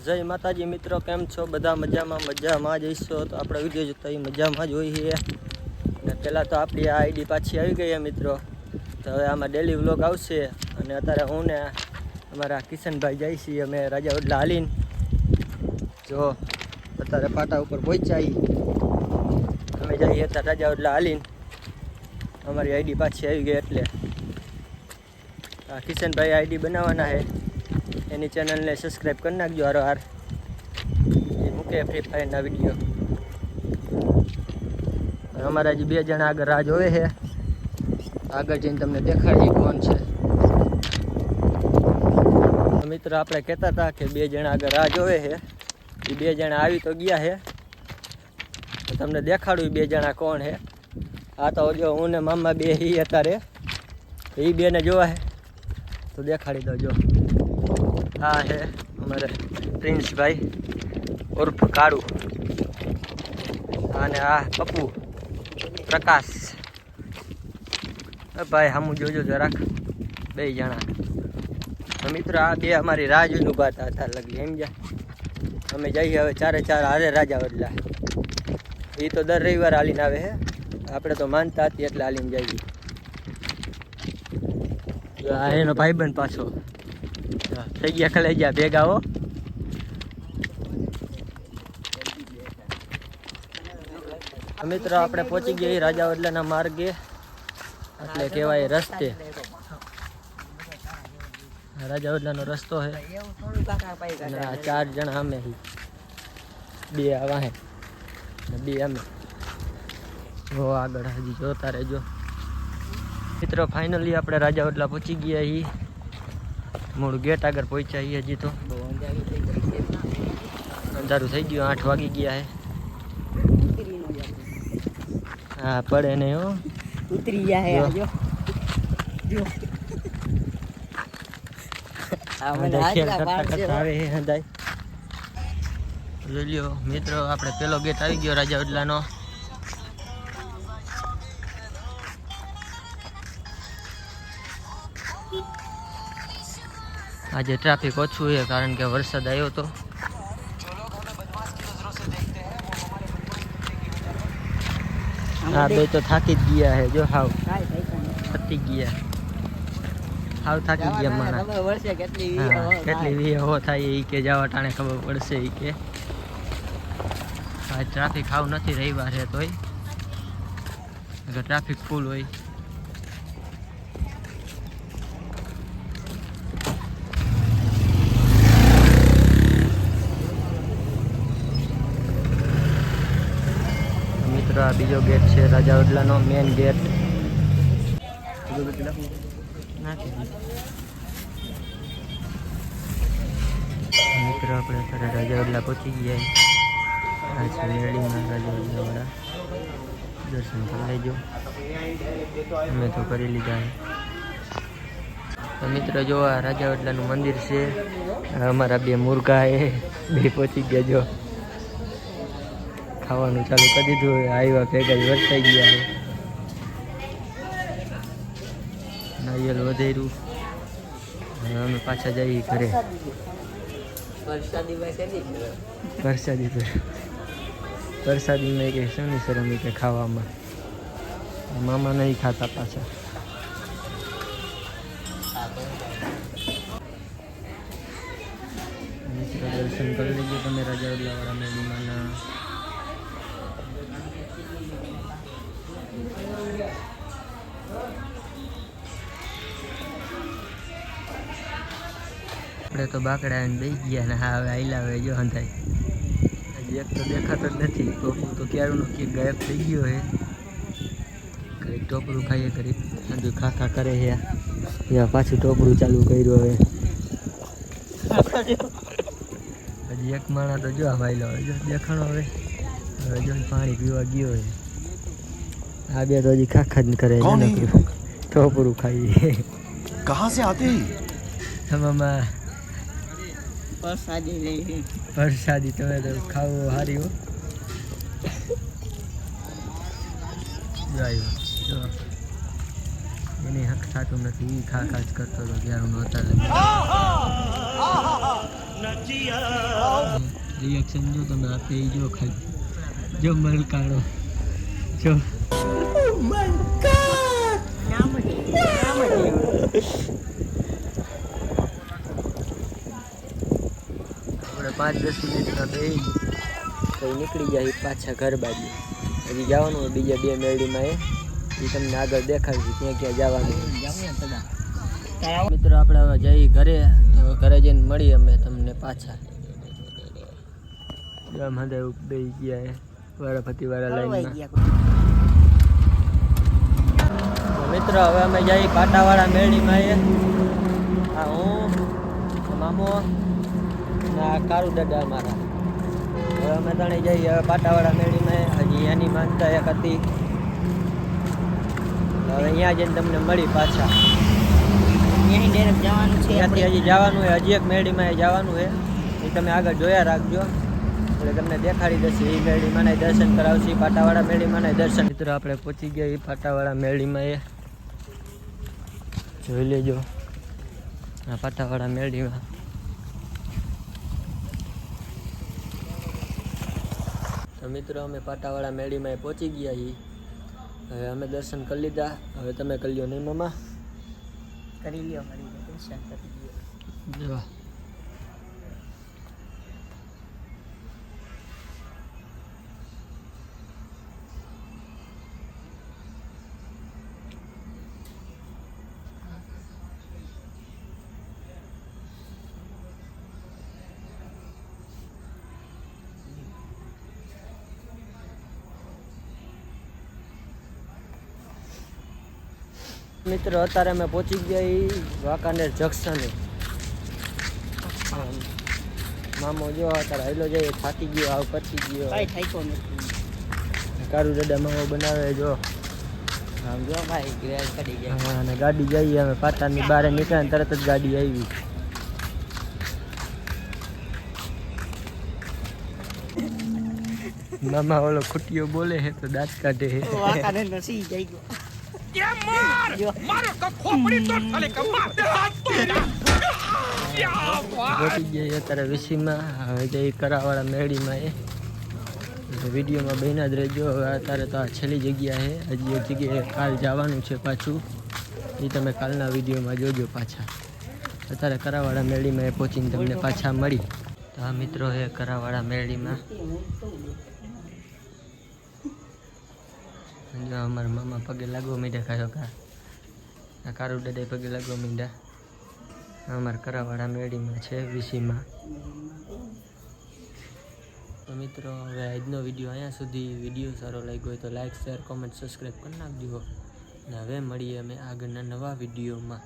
જય માતાજી મિત્રો, કેમ છો બધા? મજામાં જઈશો તો આપણે વિડીયો જોતા એ મજામાં જ હોય છે. અને પહેલાં તો આપણી આ આઈડી પાછી આવી ગઈ મિત્રો. તો હવે આમાં ડેલી વ્લોગ આવશે. અને અત્યારે હું ને અમારા કિશનભાઈ જઈએ છીએ અમે રાજા ઓડલા હાલીને. જો અત્યારે પાટા ઉપર પહોંચ્યા અમે જઈએ અત્યારે રાજા ઓડલા હાલીને. અમારી આઈડી પાછી આવી ગઈ એટલે આ કિશનભાઈ આઈડી બનાવવાના છે. એની ચેનલને સબસ્ક્રાઈબ કરી નાખજો. હાર એ મૂકે ફ્રી ફાયરના વિડીયો. અમારા જે બે જણા આગળ રાહ જોવે છે. આગળ જઈને તમને દેખાડીએ કોણ છે. મિત્રો આપણે કહેતા હતા કે બે જણા આગળ રાહ જોવે છે. એ બે જણા આવી તો ગયા છે. તો તમને દેખાડું બે જણા કોણ છે. આ તો જો હું ને મામા બે હી અત્યારે એ બેને જોવા છે તો દેખાડી દો. જો હા હે અમારે પ્રિન્સભાઈ ઉર્ફ કાળુ અને આ પપ્પુ પ્રકાશ. ભાઈ સામું જોજો જરાક બે જણા. તો મિત્રો આ બે અમારી રાહ જોઈને ઊભા હતા લગી સમજ્યા. અમે જઈએ હવે ચારે ચાર હારે રાજા ઓડલા. એ તો દર રવિવાર હાલીને આવે છે. આપણે તો માનતા હતી એટલે હાલીને જઈએ. આ એનો ભાઈબંધ પાછો થઈ ગયા કલેજા ભેગા હો. મિત્રો આપણે પહોંચી ગયા રાજા ઓડલાના માર્ગે એટલે કહેવાય રસ્તે. રાજા ઓડલાનો રસ્તો છે. અને આ ચાર જણા અમે બે આવા હે બે અમે હો આગળ હજી જોતા રહેજો મિત્રો. ફાઇનલી આપણે રાજા ઓડલા પહોંચી ગયા છીએ. મૂળ ગેટ આગળ પહોંચ્યા છીએ. હજી તો અંધારું થઈ ગયું. 8 વાગી ગયા હે. હા પડે નહીં હો. ઉતરી ગયા હે. જો જોઈ લ્યો મિત્રો, આપણે પેલો ગેટ આવી ગયો રાજા ઓડલાનો. આજે ટ્રાફિક ઓછું છે કારણ કે વરસાદ આવ્યો હતો. હા બે તો થાકી જ ગયા છે. જો હાવ થકી ગયા. હાવ થાકી ગયા મારા. કેટલી વીહો થાય એ કે જવા ટાણે ખબર પડશે એ કે. ટ્રાફિક હાવ નથી રવિવાર છે તોય. ટ્રાફિક ફૂલ હોય. મિત્રો આ બીજો ગેટ છે રાજા ઓડલાનો મેન ગેટ. મિત્રો આપણે અત્યારે રાજા ઓડલા પહોંચી ગયા. આ છે મેળીમાં રાજા ઓડલાવાળા. દર્શન કરી લેજો. અમે તો કરી લીધા છે. તો મિત્રો જો આ રાજા ઓડલાનું મંદિર છે. અમારા બે મુર્ગા એ બે પહોંચી ગયા. જો ખાવાનું ચાલુ કરી દીધું. આવ્યા ભેગા વરસાઈ ગયા છે. નારિયેલ વધેરું. હવે અમે પાછા જઈએ ઘરે. પ્રસાદી મેં કે શેની શરમ કે ખાવામાં. મામા નહીં ખાતા પાછા. દર્શન કરી લેજો તમે રાજા ઓડલાવાળા મેળીમાંના. આપણે તો બાકડા દઈ ગયા ને હા હવે આઈલાવે જો હંધાઈ. હજી એક તો દેખાતો જ નથી. ટોપરું તો ક્યારનું કે ગાયબ થઈ ગયો છે. કંઈક ટોપરું ખાઈએ કરી હજુ ખાખા કરે છે. ત્યાં પાછું ટોપરું ચાલુ કર્યું. હવે હજી એક માણસ તો જો આવેલો જો દેખાણો. હવે જો પાણી પીવા ગયો છે. આ બે તો હજી ખાખા જ કરે. ટોપરું ખાઈએ. કહાં સે આતે તમામાં પરસાદી તમે તો ખાવું હારી હો. જો એની હક થતું નથી. એ ખા જ કરતો હતો ત્યારે નહોતા. રિએક્શન જો તમે આપે ઈ જો ખાલી જો મલકાણો જો નામ જ એવું. આપણે 5-10 મિનિટમાં બેસી તો નીકળી જાય પાછા ઘર બાજુ. હજી જવાનું હોય બીજા 2 મેળીમાં એ તમને આગળ દેખાડશું ક્યાં ક્યાં જવાનું. મિત્રો આપણે હવે જઈએ ઘરે, તો ઘરે જઈને મળીએ અમે તમને પાછા. આમ હદે બે ગયા વારાફતી વાળા લાઈનમાં. મિત્રો હવે અમે જઈએ પાટાવાળા મેળીમાં. હા હું મામો ના કાળુ દાદા અમારા. હવે અમે ત્રણે જઈએ હવે પાટાવાળા મેળીમાં. હજી એની માનતા એક હતી, હવે અહીંયા જઈને તમને મળી પાછા. ત્યાંથી ડાયરેક્ટ જવાનું છે ત્યાંથી હજી જવાનું હોય, હજી એક મેળીમાં જવાનું છે. એ તમે આગળ જોયા રાખજો એટલે તમને દેખાડી દેશે. એ મેળીમાં દર્શન કરાવશે, પાટાવાળા મેળીમાં દર્શન. મિત્રો આપણે પહોંચી ગયા એ પાટાવાળા મેળીમાં. જોઈ લેજો આ પાટાવાળા મેળીમાં. તો મિત્રો અમે પાટાવાળા મેળીમાં પહોંચી ગયા છીએ. હવે અમે દર્શન કરી લીધા. હવે તમે કરી લ્યો નહીં મામા? કરી લ્યો દર્શન કરી લ્યો. જોવા મિત્રો અત્યારે અમે પહોંચી ગયા એ વાંકાનેર જંકશને. મામો જો અત્યારે હાઈલો જઈએ, થાકી ગયો, આવ પચી ગયો. ભાઈ થાક્યો નથી. કારું દાદા મામો બનાવે જો. આમ જો ભાઈ ગ્રેડ પડી ગયા. હા, અને ગાડી જઈએ અમે પાટાની બહાર નીકળ્યા ને તરત જ ગાડી આવી. મામા ઓલો ખુટીયો બોલે છે તો દાંત કાઢે છે. વાકાને નસી જઈ ગયો. પહોંચી જઈએ અત્યારે વીસીમાં. હવે જઈ કરાવાળા મેળીમાં. વિડીયોમાં બહેના જ રહેજો. હવે અત્યારે તો આ છેલ્લી જગ્યા છે. હજી એક જગ્યાએ કાલ જવાનું છે પાછું, એ તમે કાલના વિડીયોમાં જોજો પાછા. અત્યારે કરાવાળા મેળીમાં પહોંચીને તમને પાછા મળી. તો આ મિત્રો છે કરાવાળા મેળીમાં. જો અમારા મામા પગે લાગવા માંડ્યા. ખાયો કા કારું દાદા પગે લાગવા માંડ્યા. અમારા કરાવાળા મેળીમાં છે વીસીમાં. તો મિત્રો હવે આજનો વિડીયો અહીંયા સુધી. વિડીયો સારો લાગ્યો હોય તો લાઈક, શેર, કોમેન્ટ, સબસ્ક્રાઈબ કરી નાખજો. અને હવે મળીએ અમે આગળના નવા વિડીયોમાં.